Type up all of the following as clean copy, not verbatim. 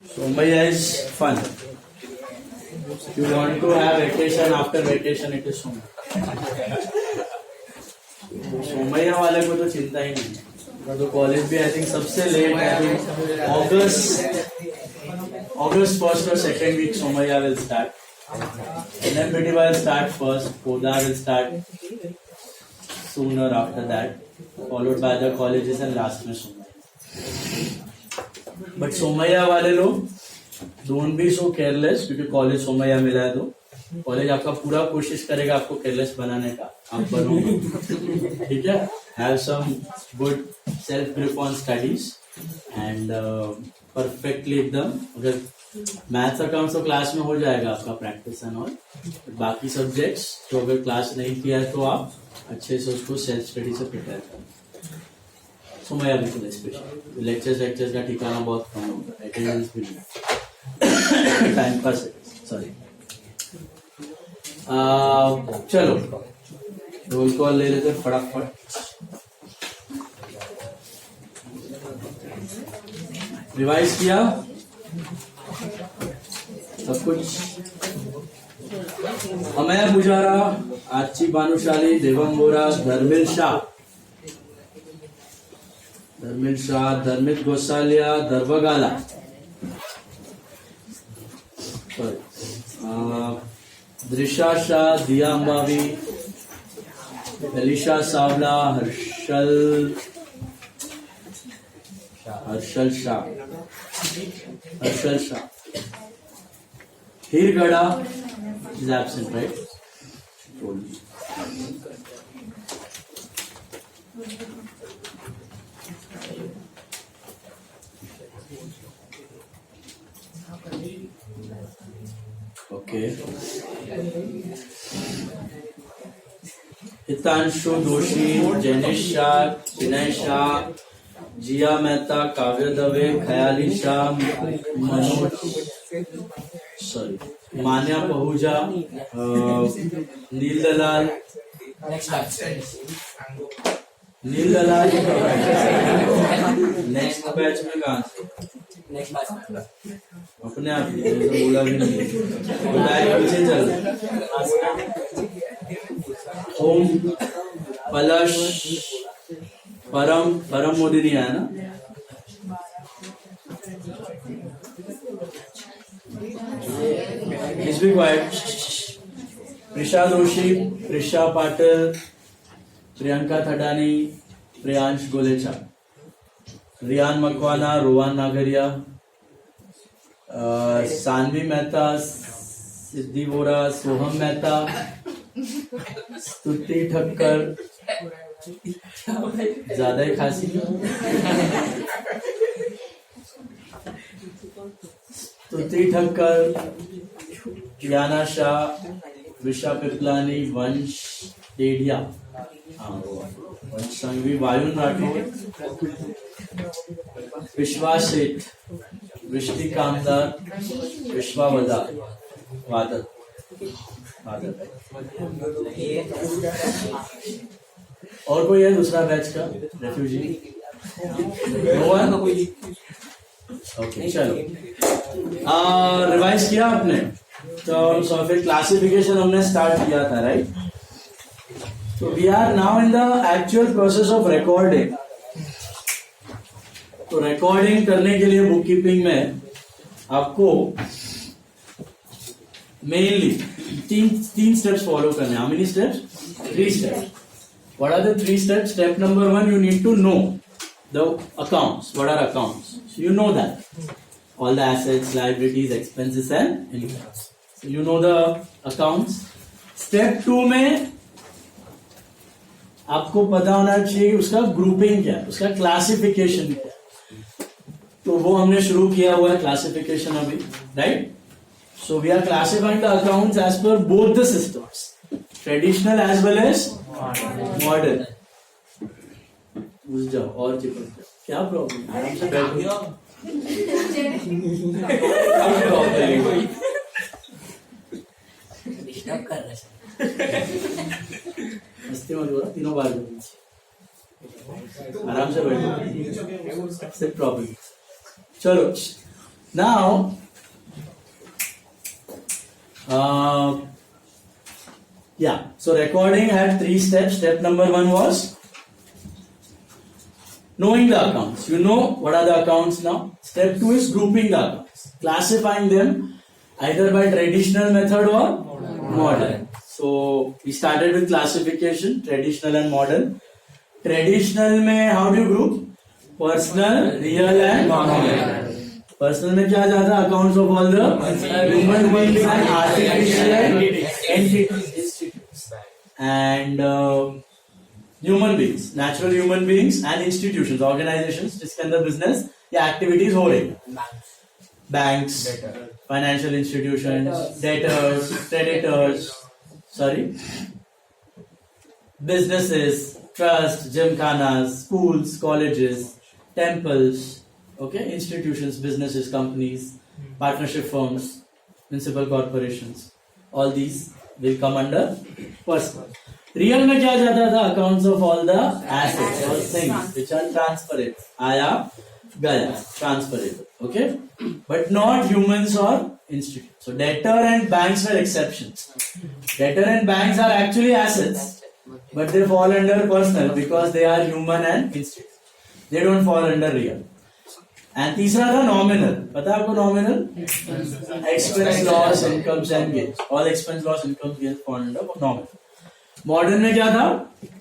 Somaya is fun. If you want to have vacation, after vacation it is Somaya. Somaiya वाले को तो चिंता ही नहीं, तो कॉलेज भी आई थिंक सबसे late I think August 1st or 2nd week Somaya will start. NMPT will start first, Koda will start sooner after that, followed by the colleges and last में Somaya. But Somaya वाले लोग don't be so careless क्योंकि college Somaya मिला है तो college आपका पूरा कोशिश करेगा आपको केयरलेस बनाने का, आप बनोगे, ठीक है. Have some good self grip on studies and perfectly एकदम. अगर मैथ्स अकाउंट्स तो क्लास में हो जाएगा आपका प्रैक्टिस एंड ऑल, बाकी सब्जेक्ट्स तो अगर क्लास नहीं किया है तो आप अच्छे से उसको सेल्फ स्टडी से प्रिपेयर करें. सोमया बिल्कुल स्पेशल लेक्चर्स का ठिकाना बहुत कम होगा, अटेंडेंस भी नहीं, टाइम पास है. सॉरी, चलो रोल कॉल ले लेते फटाफट. रिवाइज किया सब कुछ. अमया पुजारा, आची भानुशाली, देवम बोरा, धर्मिल Shah, धर्मित Gosalia, दरबगाला, Drisha Shah, Diya Ambavi, Elisha Savla, Harshal Shah, Hirgadha is absent, right? Okay. Hitanshu Doshi, Jainesh Shah, Vinay Shah, Jiya Mehta, Kavya Dave, Khayali Shah, Manoj, sorry Manya Pahuja, Neel Dalal, next batch में कहाँ से अपने आप ही बोला भी नहीं, पीछे चल. ओम, पलश, परम मोदी नहीं आया ना. Please be quiet. प्रिशा दोषी, प्रिशा पाटिल, प्रियंका थडानी, प्रियांश गोलेचा, रियान मकवाना, रोहन नागरिया, सानवी मेहता, सिद्धि वोरा, सोहम मेहता, स्तुति ठक्कर, ज्यादा ही खांसी, स्तुति ठक्कर, याना शाह, विशा पिपलानी, वंश डेढ़िया, वंश संघवी, वायुन राठौर, विश्वास सेठ, वृष्टि कामदार, विश्वावदा, वादत, और कोई है दूसरा बैच का रेफ्यूजी? ओके, चलो. रिवाइज किया आपने तो फिर क्लासिफिकेशन हमने स्टार्ट किया था, राइट? तो we are now in the actual process of recording. तो रिकॉर्डिंग करने के लिए बुक कीपिंग में आपको मेनली तीन स्टेप्स फॉलो करने. How many steps? 3 steps. What are the 3 steps? Step number 1, you need to know the accounts. What are accounts? So you know that all the assets, liabilities, expenses and incomes. So you know the accounts. Step 2 में आपको पता होना चाहिए उसका grouping क्या है, उसका classification क्या है. तो वो हमने शुरू किया हुआ है क्लासिफिकेशन अभी, right? So we are classifying the accounts as per both the systems, traditional as well as modern. घुस जाओ और चिपक जाओ, क्या प्रॉब्लम? आराम से बैठो. मस्ती मत करो, तीनों बार आराम से बैठो, प्रॉब्लम. चलो, Now, so recording had 3 steps. Step number 1 was knowing the accounts. You know what are the accounts now. Step 2 is grouping the accounts, classifying them either by traditional method or modern. So we started with classification, traditional and modern. Traditional में how do you group? Personal, real and nominal. Personal में क्या जाता है? Accounts of all the human beings and artificial entities. And human beings, natural human beings and institutions, organizations जिसके अंदर business या activities हो रही है. Banks, financial institutions, debtors, creditors, businesses, trusts, gymkhanas, schools, colleges, temples, okay, institutions, businesses, companies, partnership firms, municipal corporations, all these will come under personal. Real में क्या जाता था? Accounts of all the assets or things which are transferable. आया गया, transferable, okay, but not humans or institutions. So debtor and banks were exceptions. Debtor and banks are actually assets, but they fall under personal because they are human and institutions. They don't fall under real. And तीसरा था nominal. पता है आपको nominal? Expense, loss, incomes and gains. All expense, loss, incomes, gains fall under nominal. Modern में क्या था?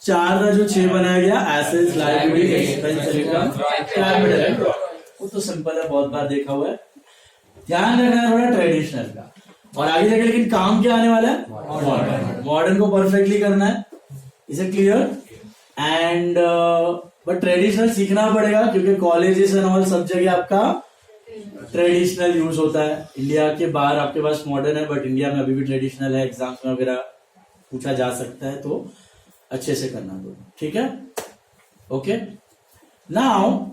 4 था जो 6 बनाया गया. Assets, liability, expense, income, capital and profit. वो तो सिंपल है, बहुत बार देखा हुआ है. ध्यान रखना है थोड़ा ट्रेडिशनल का. और आगे जाके लेकिन काम क्या आने वाला है? मॉडर्न. मॉडर्न को परफेक्टली करना है. Is it clear? And but traditional सीखना पड़ेगा क्योंकि कॉलेजेस एंड ऑल सब जगह आपका ट्रेडिशनल यूज होता है. इंडिया के बाहर आपके पास मॉडर्न है, बट इंडिया में अभी भी ट्रेडिशनल है. एग्जाम्स में वगैरह पूछा जा सकता है, तो अच्छे से करना दो. ठीक है, ओके. नाउ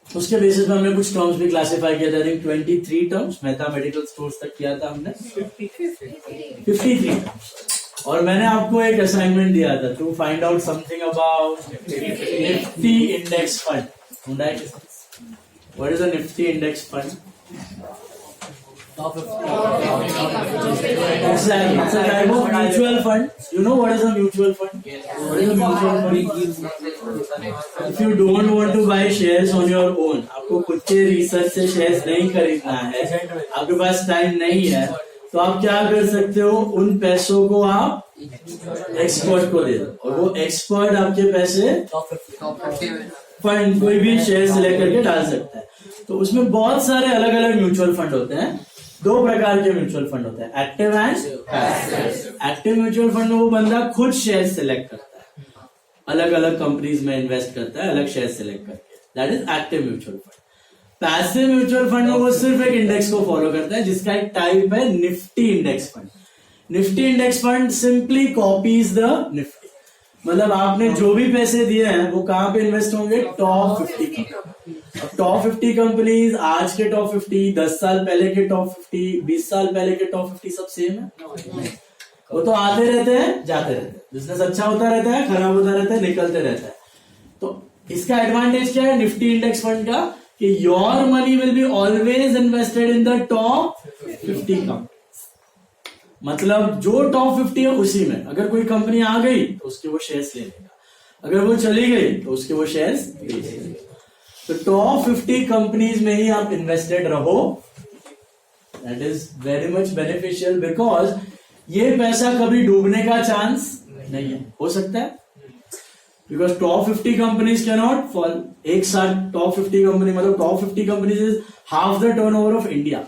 उसके बेसिस पे हमने कुछ टर्म्स भी क्लासिफाई किया था. 23 टर्म्स मैथमेटिकल स्टोर्स तक किया था हमने. 53 टर्म्स. और मैंने आपको एक असाइनमेंट दिया था to find out something about Nifty index fund. What is a Nifty index fund? Exactly. It's a type of mutual fund. You know what is a mutual fund? What is a mutual fund? If you don't want to buy shares on your own, आपको खुद के research से shares नहीं खरीदना है, आपके पास time नहीं है, तो आप क्या कर सकते हो? उन पैसों को आप एक्सपर्ट को दे दो और वो एक्सपर्ट आपके पैसे फंड कोई भी शेयर सिलेक्ट करके डाल सकता है. तो उसमें बहुत सारे अलग अलग म्यूचुअल फंड होते हैं. 2 प्रकार के म्यूचुअल फंड होते हैं, active and passive. Active mutual fund में वो बंदा खुद शेयर सिलेक्ट करता है, अलग अलग कंपनीज में इन्वेस्ट करता है, अलग शेयर सिलेक्ट करके. That is active mutual fund. Passive mutual fund में वो सिर्फ एक इंडेक्स को फॉलो करता है जिसका एक टाइप है Nifty index fund. Nifty index fund simply copies the Nifty. मतलब आपने जो भी पैसे दिए हैं वो कहां पे इन्वेस्ट होंगे? Top 50 company. अब टॉप 50 कंपनीज, आज के टॉप 50, 10 साल पहले के टॉप 50, 20 साल पहले के टॉप 50 सब सेम है. वो तो आते रहते हैं, जाते रहते हैं. बिजनेस अच्छा होता रहता है, खराब होता रहता है, निकलते रहता है. तो इसका एडवांटेज क्या है निफ्टी इंडेक्स फंड का? कि your money will be always invested in the top 50 company. मतलब जो टॉप 50 है उसी में. अगर कोई कंपनी आ गई तो उसके वो शेयर्स ले लेगा, अगर वो चली गई तो उसके वो शेयर्स ले लेगा. तो टॉप 50 कंपनीज में ही आप इन्वेस्टेड रहो. That is very much beneficial because ये पैसा कभी डूबने का चांस नहीं है. हो सकता है because top 50 companies can not fall. एक साथ टॉप 50 कंपनी मतलब top 50 companies is half the turnover of India.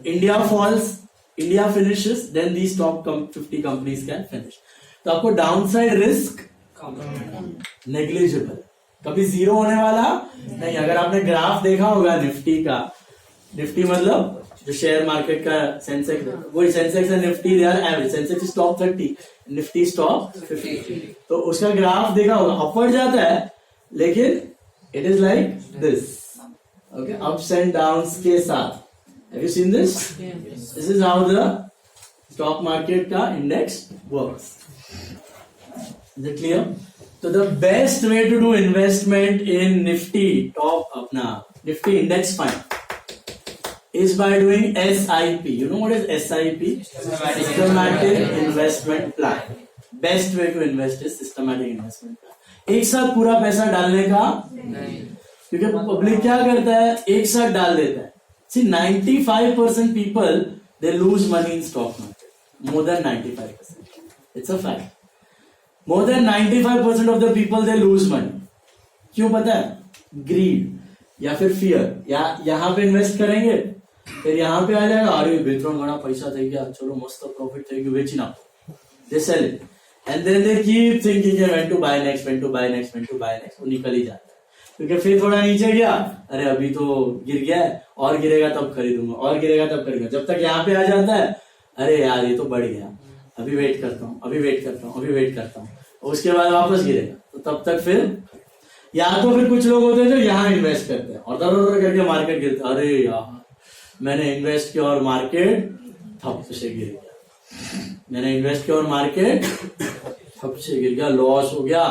India falls, India finishes, then these top 50 companies can finish. तो आपको डाउनसाइड रिस्क नेग्लिजिबल, कभी जीरो होने वाला नहीं. अगर आपने ग्राफ देखा होगा निफ्टी का, निफ्टी मतलब जो शेयर मार्केट का सेंसेक्स, वही सेंसेक्स है Nifty, they are average. Sensex is top 30, Nifty top 50. तो उसका ग्राफ देखा होगा, अपवर्ड जाता है लेकिन it is like this, okay, ups and downs के साथ. Have you seen this? This is how the stock market का index works. Is it clear? So the best way to do investment in Nifty top अपना Nifty index fund is by doing SIP. You know what is SIP? Systematic Investment Plan. Best way to invest is systematic investment plan. एक साथ पूरा पैसा डालने का नहीं, क्योंकि public क्या करता है, एक साथ डाल देता है. See, 95% people they lose money in stock market. More than 95%. It's a fact. More than 95% of the people they lose money. क्यों पता है? Greed या फिर fear. या यहाँ पे इन्वेस्ट करेंगे, फिर यहाँ पे आ जाएगा, अरे बेहतरीन घना पैसा થઈ ગયા, चलो मस्त प्रॉफिट થઈ ગયું, વેચી નાખો. They sell it. And then they keep thinking when to buy next, when to buy next, when to buy next. वो निकल ही जाता है, क्योंकि फिर थोड़ा नीचे गया, अरे अभी तो गिर गया है, और गिरेगा तब खरीदूंगा, और गिरेगा तब खरीदूंगा. जब तक यहाँ पे आ जाता है, अरे यार ये तो बढ़ गया, अभी वेट करता हूँ, अभी वेट करता हूँ, अभी वेट करता हूँ, उसके बाद वापस गिरेगा. तो तब तक फिर या तो फिर कुछ लोग होते हैं जो यहाँ इन्वेस्ट करते हैं और दर करके मार्केट गिरता है, अरे यार मैंने इन्वेस्ट किया और मार्केट थप से गिर गया, मैंने इन्वेस्ट किया और मार्केट थप से गिर गया, लॉस हो गया,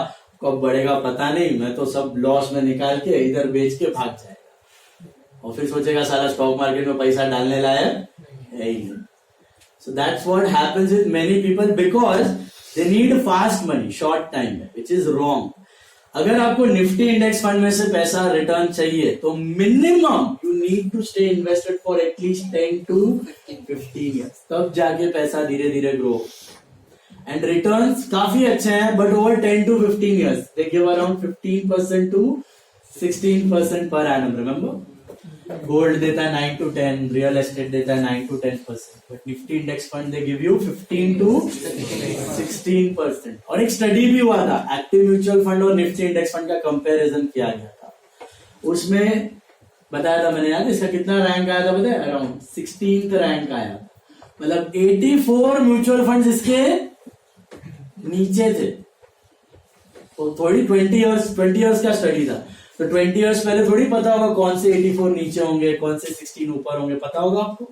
कब बढ़ेगा पता नहीं, मैं तो सब लॉस में निकाल के इधर बेच के भाग जाएगा, और फिर सोचेगा सारा स्टॉक मार्केट में पैसा डालने लायक है ही नहीं. So that's what happens with many people because they need fast money, short time में, which is wrong. अगर आपको निफ्टी इंडेक्स फंड में से पैसा रिटर्न चाहिए तो minimum you need to stay invested for at least 10 to 15 years, तब जाके पैसा धीरे धीरे ग्रो. एंड रिटर्न्स काफी अच्छे हैं, but over 10 to 15 years they give around 15% to 16% per annum. Remember, gold देता है 9 to 10, रियल एस्टेट देता है 9 to 10%, but Nifty index fund they give you 15 to 16%. और एक स्टडी भी हुआ था, एक्टिव म्यूचुअल फंड और निफ्टी इंडेक्स फंड का कंपैरिजन किया गया था, उसमें बताया था मैंने, यार इसका कितना रैंक आया था पता है, अराउंड 16th रैंक आया. मतलब 84 म्यूचुअल फंड इसके नीचे थे. तो थोड़ी 20 years का स्टडी था, तो 20 years पहले थोड़ी पता होगा कौन से 84 नीचे होंगे, कौन से 16 ऊपर होंगे, पता होगा आपको.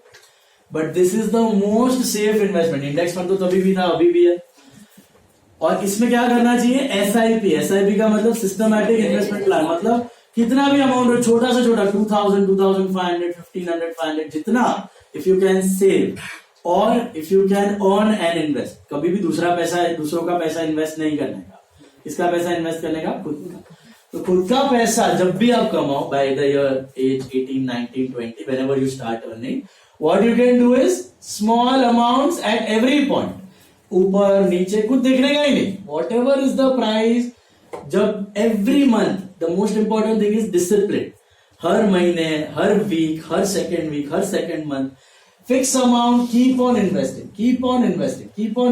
But this is the most safe investment. Index fund तो तभी भी था, अभी भी है. और इसमें क्या करना चाहिए, एसआईपी का मतलब सिस्टमैटिक इन्वेस्टमेंट प्लान. मतलब कितना भी अमाउंट हो, छोटा से छोटा, 2000, 2500, 1500, 500, जितना, इफ यू कैन सेव और if you can earn and invest. कभी भी दूसरों का पैसा इन्वेस्ट नहीं करने का. किसका पैसा इन्वेस्ट करने का, खुद का. तो खुद का पैसा जब भी आप कमाओ, by the age 18, 19, 20, whenever you start earning, what you can do is small amounts at every point. ऊपर नीचे कुछ देखने का ही नहीं, whatever is the price. जब every month, the most important thing is discipline. हर महीने, हर वीक, हर second month, fix amount, keep on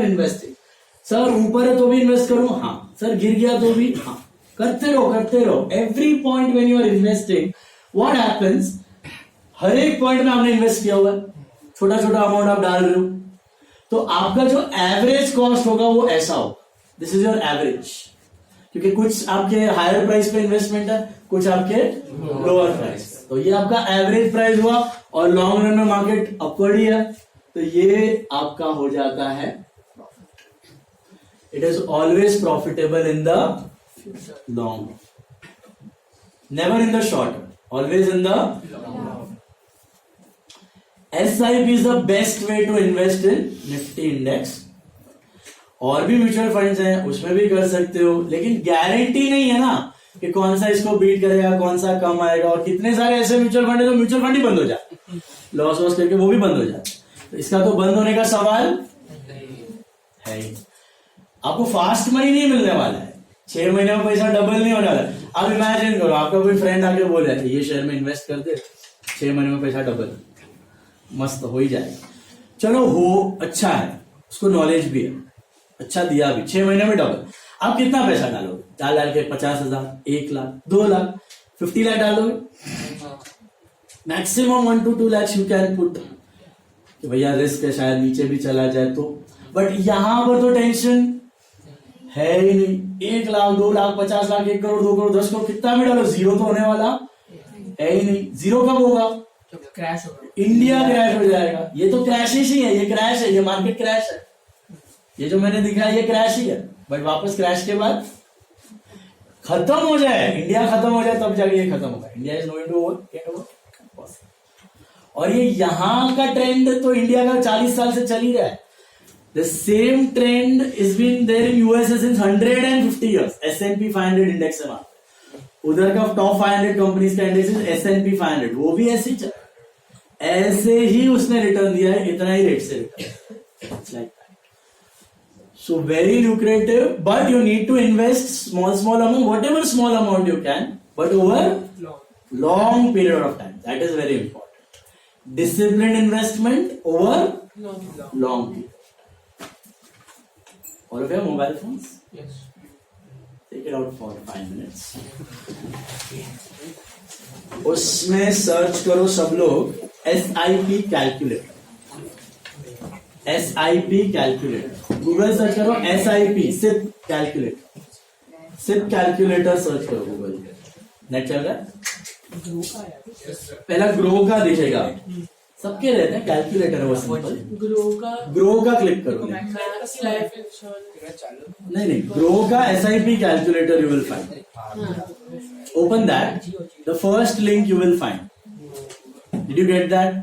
investing. Sir ऊपर है तो भी इन्वेस्ट करूं, हाँ. सर गिर गया तो भी, हाँ. करते रहो. Every point when you are investing, what happens, हर एक पॉइंट में आपने इन्वेस्ट किया हुआ है, छोटा छोटा अमाउंट आप डाल रहे हो, तो आपका जो एवरेज कॉस्ट होगा वो ऐसा होगा. दिस इज योर एवरेज, क्योंकि कुछ आपके हायर प्राइस पे इन्वेस्टमेंट है, कुछ आपके लोअर प्राइस. तो ये आपका एवरेज प्राइस हुआ, और लॉन्ग रन में मार्केट अपवर्ड ही है, तो ये आपका हो जाता है. It is always profitable in the long, never in the short, always in the long. SIP is the best way to invest in Nifty index. और भी म्यूचुअल फंड्स हैं, उसमें भी कर सकते हो, लेकिन गारंटी नहीं है ना कि कौन सा इसको बीट करेगा, कौन सा कम आएगा. और कितने सारे ऐसे म्यूचुअल फंड है तो म्यूचुअल फंड ही बंद हो जाए, लॉस करके वो भी बंद हो जाए. तो इसका तो बंद होने का सवाल है ही. आपको फास्ट मनी नहीं मिलने वाला है, 6 महीने में पैसा डबल नहीं होने वाला. आप इमेजिन करो, आपका कोई फ्रेंड आके बोले ये शेयर में इन्वेस्ट कर दे, 6 महीने में पैसा डबल, मस्त हो ही जाएगा. चलो हो, अच्छा है, उसको नॉलेज भी है, अच्छा दिया भी, 6 महीने में डबल. आप कितना पैसा डालोगे, डाल के 50,000, 1 लाख, 2 लाख, 50 लाख डालोगे, maximum 1 to 2 lakhs you can put. भैया रिस्क है, शायद नीचे भी चला जाए तो. बट यहां पर तो टेंशन है ही नहीं. 1 लाख, 2 लाख, 50 लाख, 1 करोड़, 2 करोड़, 10 करोड़, कितना भी डालो, जीरो तो होने वाला है ही नहीं. जीरो कब होगा, क्रैश होगा, इंडिया क्रैश हो जाएगा. ये तो क्रैश ही है, ये क्रैश है, ये मार्केट क्रैश है. ये जो मैंने दिखाया ये क्रैश ही है, बट वापस क्रैश के बाद खत्म हो जाए, इंडिया खत्म हो जाए, तब जाके ये खत्म होगा. India is going to over. और ये यहाँ का ट्रेंड तो इंडिया का 40 साल से चल ही रहा है. The same trend has been there in USA since 150 years. S&P 500 index है वहाँ. उधर का टॉप 500 कंपनीज का इंडेक्स S&P 500 वो भी ऐसे ही चला. ऐसे ही उसने रिटर्न दिया है, इतना ही रेट से return. So very lucrative, but you need to invest small amount, whatever small amount you can, but over long period of time. That is very important. Disciplined investment over long period. All of you have mobile phones? Yes. Take it out for 5 minutes. उसमें search करो सब लोग SIP calculator. SIP calculator. Google search करो SIP SIP calculator. SIP calculator search करो Google. Net चल रहा है? पहला ग्रो का दिखेगा. सबके रहते हैं कैलकुलेटर है वो सिंपल. ग्रो का क्लिक करो. नहीं ग्रो का SIP calculator you will find. Open that. The first link you will find. Did you get that?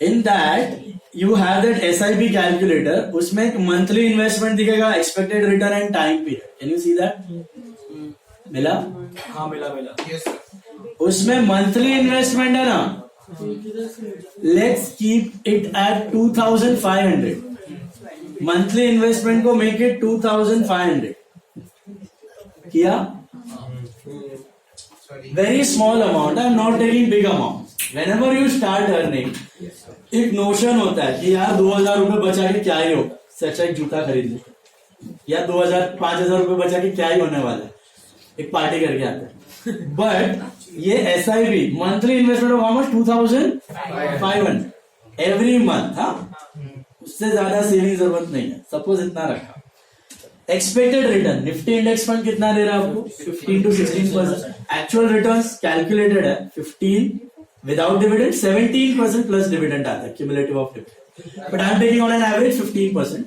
In that you have that SIP calculator. उसमें एक मंथली इन्वेस्टमेंट दिखेगा, expected return and time period. Can you see that? मिला? हाँ मिला. Yes sir. उसमें monthly investment है ना. Let's keep it at 2500. Monthly investment को मेक इट 2500 किया. Very small amount. I am not taking big amount. Whenever you start earning एक notion होता है कि यार 2000 रुपए बचा के क्या ही होगा, से अच्छा एक जूता खरीद ले. या 5000 रुपए बचा के क्या ही होने वाला है, एक पार्टी करके आता है. बट ये SIP monthly investment of how much 2500 every month. हाँ, उससे ज्यादा सेविंग जरूरत नहीं है. सपोज इतना रखा. Expected return Nifty index fund कितना दे रहा है आपको? 15 to 16%. एक्चुअल रिटर्न्स कैलकुलेटेड है 15 विदाउट डिविडेंड. 17% प्लस डिविडेंड आता है cumulative of dividend. But I am taking on an average 15%.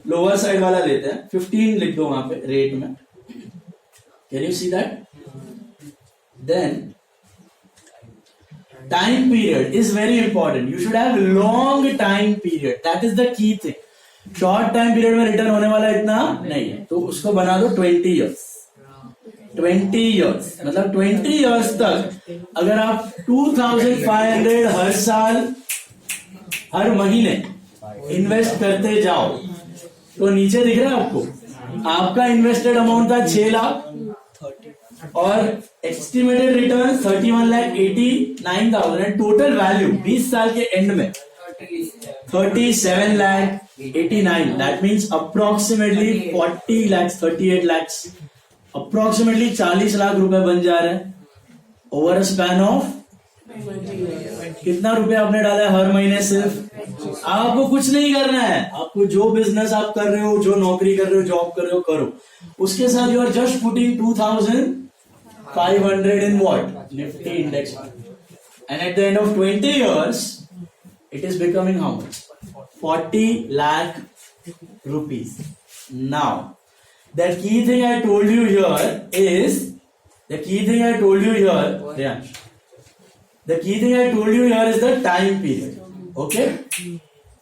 Lower side वाला लेते हैं 15 लिख दो वहां पे रेट में. Can you see that? Then time period is very important. You should have long time period. That is the key thing. Short time period में return होने वाला इतना नहीं है, तो उसको बना दो 20 years. 20 years मतलब 20 years तक अगर आप 2500 हर साल हर महीने इन्वेस्ट करते जाओ तो नीचे दिख रहा है आपको. आपका इन्वेस्टेड अमाउंट था 6 लाख और estimated return 31,89,000 and total value 20 साल के एंड में 37,89,000. That means approximately 40 lakhs 38 lakhs approximately 40 lakh रुपए बन जा रहे हैं ओवर अ स्पैन ऑफ. कितना रुपए आपने डाला है हर महीने? सिर्फ आपको कुछ नहीं करना है. आपको जो बिजनेस आप कर रहे हो, जो नौकरी कर रहे हो, जॉब कर रहे हो, करो. उसके साथ you are just putting 2500 in what? Nifty index fund. And at the end of 20 years, it is becoming how much? 40 lakh rupees. Now, the key thing I told you here is, the key thing I told you here is the time period. Okay?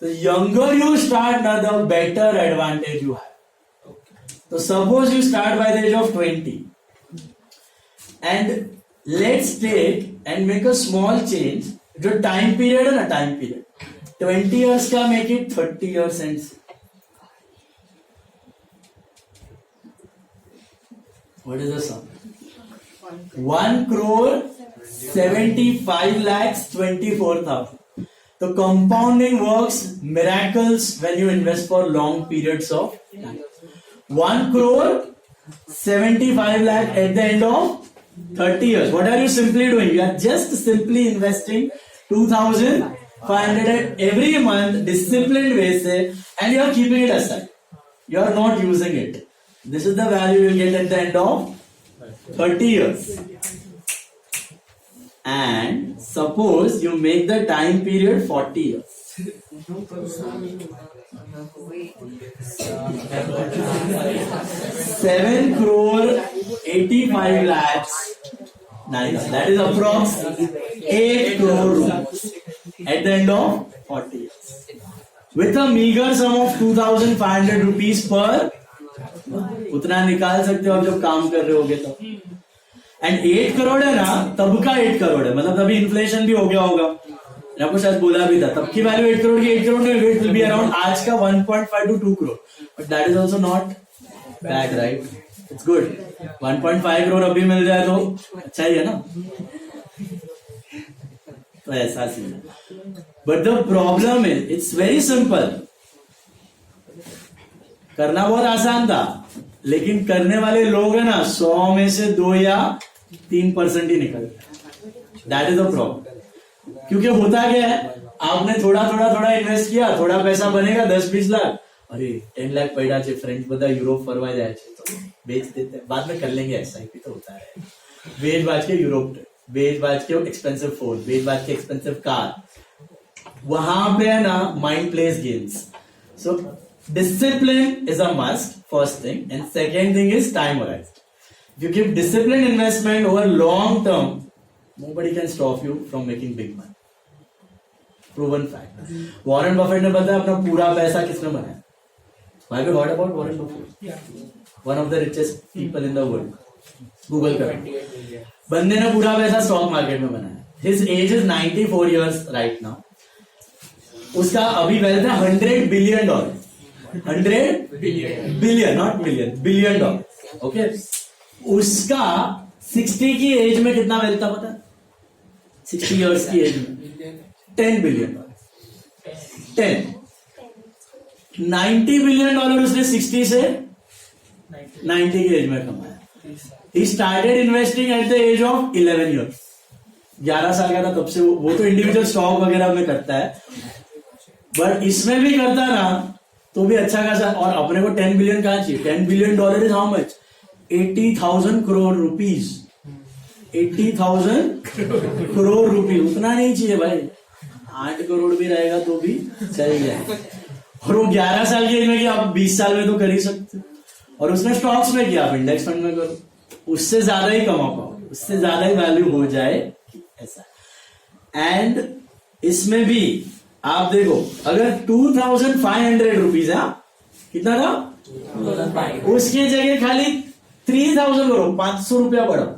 The younger you start, the better advantage you have. So suppose you start by the age of 20. And let's take and make a small change. जो time period है ना, time period 20 years का make it 30 years and what is the sum? 1,75,24,000. The compounding works miracles when you invest for long periods of time. 1,75,00,000 at the end of 30 years. What are you simply doing? You are just simply investing 2,500 every month, disciplined way se, and you are keeping it aside. You are not using it. This is the value you will get at the end of 30 years. And suppose you make the time period 40 years. 7,85,00,000 9. That is approx 8 crore rupees at the end of 40 years. With a meager sum of 2,500 rupees per, उतना निकाल सकते हो आप जब काम कर रहे होगे तो. एंड 8 करोड़ है ना, तब का 8 करोड़ है, मतलब तभी इन्फ्लेशन भी हो गया होगा. आपको शायद बोला भी था, तब की वैल्यू 8 करोड़ की 8 करोड़ नहीं, इट विल बी अराउंड आज का 1.5 to 2 crore. But that is also not bad, right? It's good. 1.5 crore अभी मिल जाए तो अच्छा ही है ना. तो ऐसा सीन है. But the problem is it's very simple. करना बहुत आसान था, लेकिन करने वाले लोग है ना 100 में से 2 या 3% ही निकलते. That is the problem. क्योंकि होता क्या है, आपने थोड़ा इन्वेस्ट किया, थोड़ा पैसा बनेगा 10-20 लाख, अरे 10 लाख पड़ा છે, ફ્રેન્ડ બધા યુરોપ ફરવા જાય છે તો बेच देते हैं, बाद में कर लेंगे, एसआईपी तो होता है. बेच बाज के यूरोप, बेच बाज के एक्सपेंसिव फोन, बेच बाज के एक्सपेंसिव कार, वहां पे है ना mind place games. So discipline is a must, first thing. And second thing is time horizon. You give discipline investment over long term, nobody can stop you from making big money. Proven fact. Warren Buffett ने बताया अपना पूरा पैसा किसने बनाया. Have you heard about Warren Buffett? One of the richest people in the world. Google करो. बंदे ने पूरा पैसा स्टॉक मार्केट में बनाया. His age is 94 years right now. उसका अभी वेल्थ है $100 billion. 100 billion, not million, billion dollars. Okay. उसका 60 की एज में कितना वेल्थ था पता? 60 years की एज में $10 billion. 90 billion डॉलर उसने 60 से 90 की एज में कमाया. He started investing at the age of 11 years. 11 साल का था तब से. वो तो इंडिविजुअल स्टॉक वगैरह में करता है, बट इसमें भी करता ना तो भी अच्छा खासा. और अपने को 10 बिलियन कहाँ चाहिए? 10 billion dollar is how much? 80,000 crore rupees. 80,000 crore rupees. उतना नहीं चाहिए भाई. 8 करोड़ भी रहेगा तो भी चल जाए. और वो 11 साल की एज में किया, आप 20 साल में तो कर ही सकते. और उसने स्टॉक्स में किया, आप इंडेक्स फंड में करो, उससे ज्यादा ही कमा पाओ, उससे ज्यादा ही वैल्यू हो जाए ऐसा. एंड इसमें भी आप देखो, अगर 2,500 रुपीज है, कितना था? उसकी जगह खाली 3,000 करो, 500 रुपया बढ़ाओ,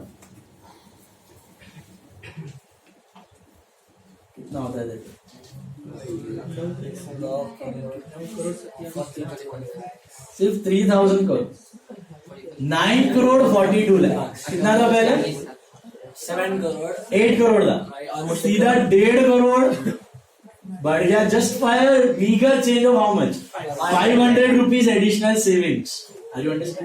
कितना होता है देखो. सिर्फ 3,000 करो, 9 करोड़ 42 लाख. कितना था पहले? 7 करोड़ 8 करोड़ था, सीधा 1.5 करोड़ बढ़ गया. Just for meagre change of how much? 500 rupees additional savings. Are you understand?